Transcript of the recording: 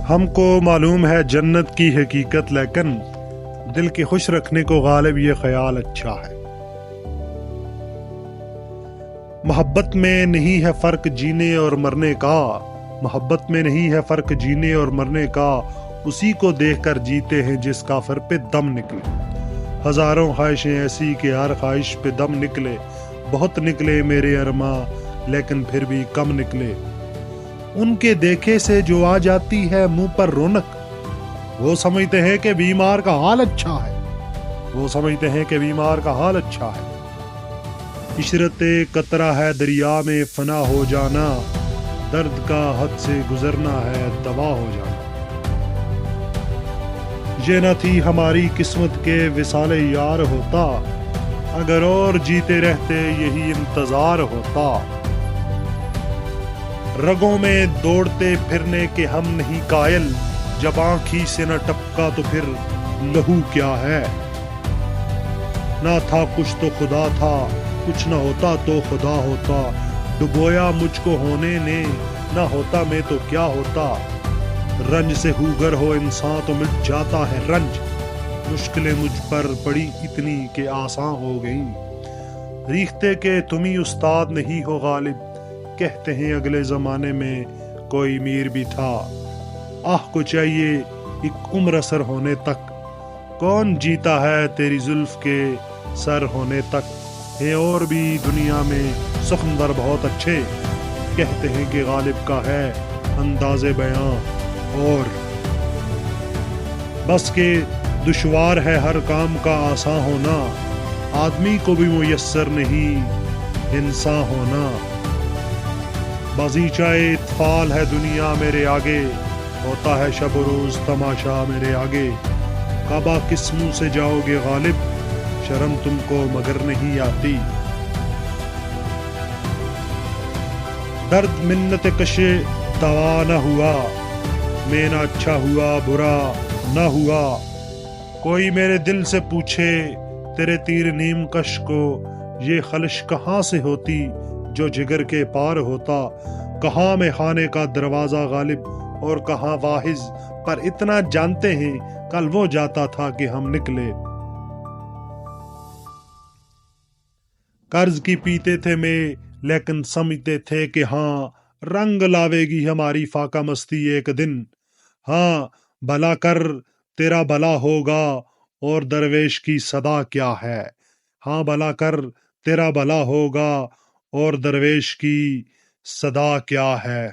ہم کو معلوم ہے جنت کی حقیقت، لیکن دل کے خوش رکھنے کو غالب یہ خیال اچھا ہے۔ محبت میں نہیں ہے فرق جینے اور مرنے کا، محبت میں نہیں ہے فرق جینے اور مرنے کا، اسی کو دیکھ کر جیتے ہیں جس کافر پہ دم نکلے۔ ہزاروں خواہشیں ایسی کہ ہر خواہش پہ دم نکلے، بہت نکلے میرے ارماں لیکن پھر بھی کم نکلے۔ ان کے دیکھے سے جو آ جاتی ہے منہ پر رونق، وہ سمجھتے ہیں کہ بیمار کا حال اچھا ہے، وہ سمجھتے ہیں کہ بیمار کا حال اچھا ہے۔ عشرت قطرہ ہے دریا میں فنا ہو جانا، درد کا حد سے گزرنا ہے دوا ہو جانا۔ یہ نہ تھی ہماری قسمت کے وصال یار ہوتا، اگر اور جیتے رہتے یہی انتظار ہوتا۔ رگوں میں دوڑتے پھرنے کے ہم نہیں قائل، جب آنکھی سے نہ ٹپکا تو پھر لہو کیا ہے۔ نہ تھا کچھ تو خدا تھا، کچھ نہ ہوتا تو خدا ہوتا، ڈبویا مجھ کو ہونے نے، نہ ہوتا میں تو کیا ہوتا۔ رنج سے ہوگر ہو انسان تو مٹ جاتا ہے رنج، مشکلیں مجھ پر پڑی اتنی کہ آسان ہو گئیں۔ ریختہ کہ تم ہی استاد نہیں ہو غالب، کہتے ہیں اگلے زمانے میں کوئی میر بھی تھا۔ آہ کو چاہیے ایک عمر اثر ہونے تک، کون جیتا ہے تیری زلف کے سر ہونے تک۔ ہے اور بھی دنیا میں سخندر بہت اچھے، کہتے ہیں کہ غالب کا ہے انداز بیاں اور بس کہ دشوار ہے ہر کام کا آسان ہونا، آدمی کو بھی میسر نہیں انسان ہونا۔ بازیچہ اطفال ہے دنیا میرے آگے، ہوتا ہے شب و روز تماشا میرے آگے۔ کعبہ کس منہ سے جاؤ گے غالب، شرم تم کو مگر نہیں آتی۔ درد منت کشے دوا نہ ہوا، میں نہ اچھا ہوا برا نہ ہوا۔ کوئی میرے دل سے پوچھے تیرے تیر نیم کش کو یہ خلش کہاں سے ہوتی جو جگر کے پار ہوتا۔ کہاں میں خانے کا دروازہ غالب اور کہاں واحظ، پر اتنا جانتے ہیں کل وہ جاتا تھا کہ ہم نکلے۔ قرض کی پیتے تھے میں لیکن سمجھتے تھے کہ ہاں رنگ لاوے گی ہماری فاقہ مستی ایک دن۔ ہاں بھلا کر تیرا بھلا ہوگا اور درویش کی صدا کیا ہے، ہاں بھلا کر تیرا بھلا ہوگا اور درویش کی صدا کیا ہے۔